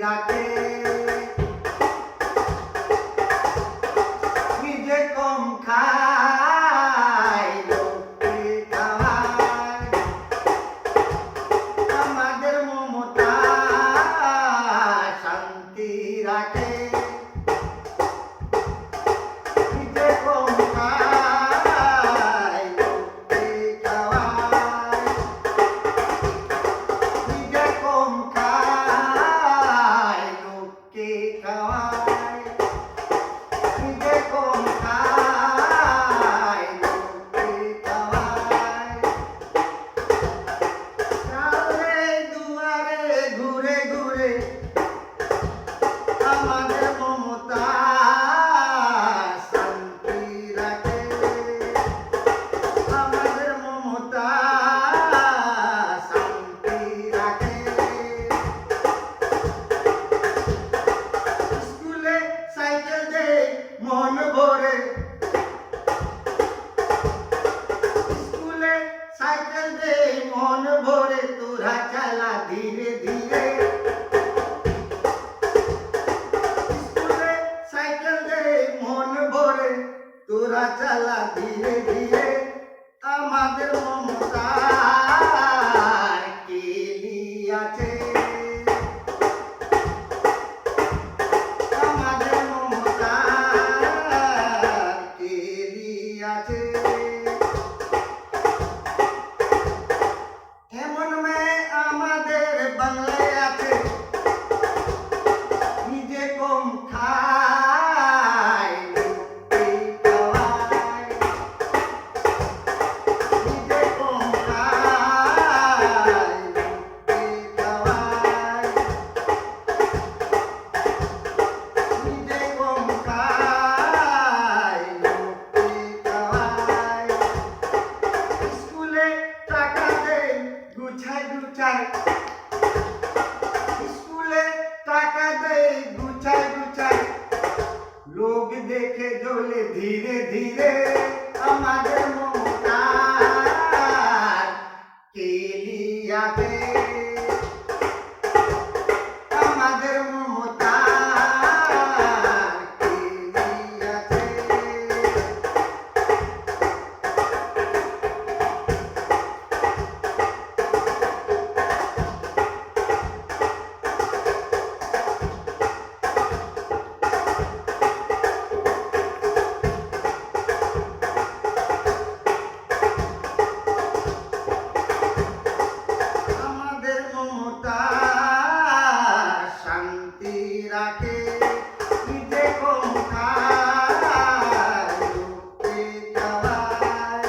রাখে নিজে কম খায় লোককে খাওয়ায় আমাদের মমতা শান্তি রাখে নিজে কম খায় লোককে খাওয়ায় নিজে কম খায় লোককে খাওয়ায় নিজে কম খায় লোককে খাওয়ায় চালে দুয়ারে ঘুরে ঘুরে আমাদের মমতা শান্তি রাখে আমাদের মমতা শান্তি রাখে স্কুলে সাইকেল দে মন ভরে স্কুলে সাইকেল দে মন ভরে তোরা চালা ধীরে ধীরে স্কুলে সাইকেল দে মন ভরে তোরা চালা ধীরে ধীরে আমাদের মমতার কেলি আছে আমাদের মমতার কেলি আছে এমন মেয়ে আমাদের বাংলায় আছে নিজে কম খায় লোককে খাওয়ায় নিজে কম খায় লোককে খাওয়ায় নিজে কম খায় লোককে খাওয়ায় স্কুলে টাকা দেয় গুছায় গুছায় স্কুলে টাকা দেয় গুছায় গুছায় লোক দেখে জ্বলে ধীরে ধীরে আমাদের মমতার কেলি আছে আমাদের মমতার কেলি আছে আমাদের মমতা শান্তি রাখে নিজে কম খায় লোককে খাওয়ায়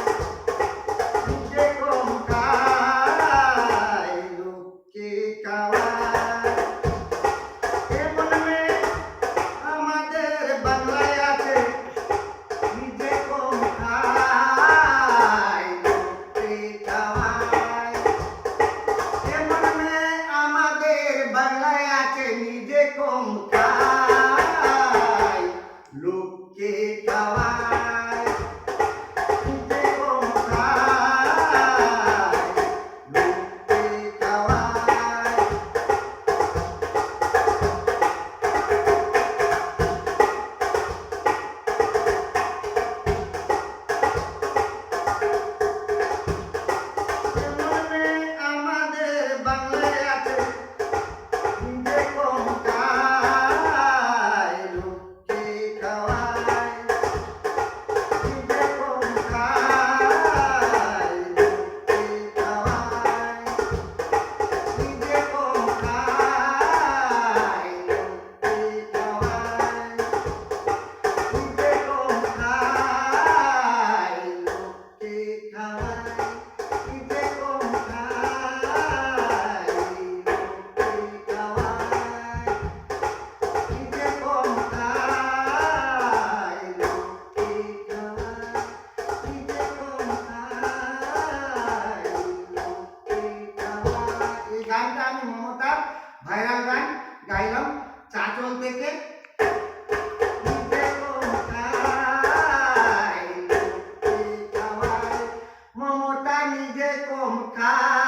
নিজে কম খায় লোককে খাওয়ায় এমন মেয়ে আমাদের বাংলায় আছে নিজে কম খায় লোককে খাওয়ায় এমন মেয়ে আমাদের বাংলায় আছে নিজে কম খায় লোককে খাওয়ায় নিজে কম খায় লোককে খাওয়ায় এমন মেয়ে আমাদের বাংলায় আছে নিজে কম খায় লোককে খাওয়ায় নিজে কম খায় লোককে খাওয়ায় নিজে কম খায় লোককে খাওয়ায় নিজে কম খায় লোককে খাওয়ায় নিজে কম খায় লোককে খাওয়ায় নিজে কম খায় লোককে খাওয়ায় নিজে কম খায় লোককে খাওয়ায় এই গানটা আমি মমতার ভাইরাল গান গাইলাম চাচল থেকে নিজে কম খায় লোককে খাওয়ায় মমতা নিজে কম খায়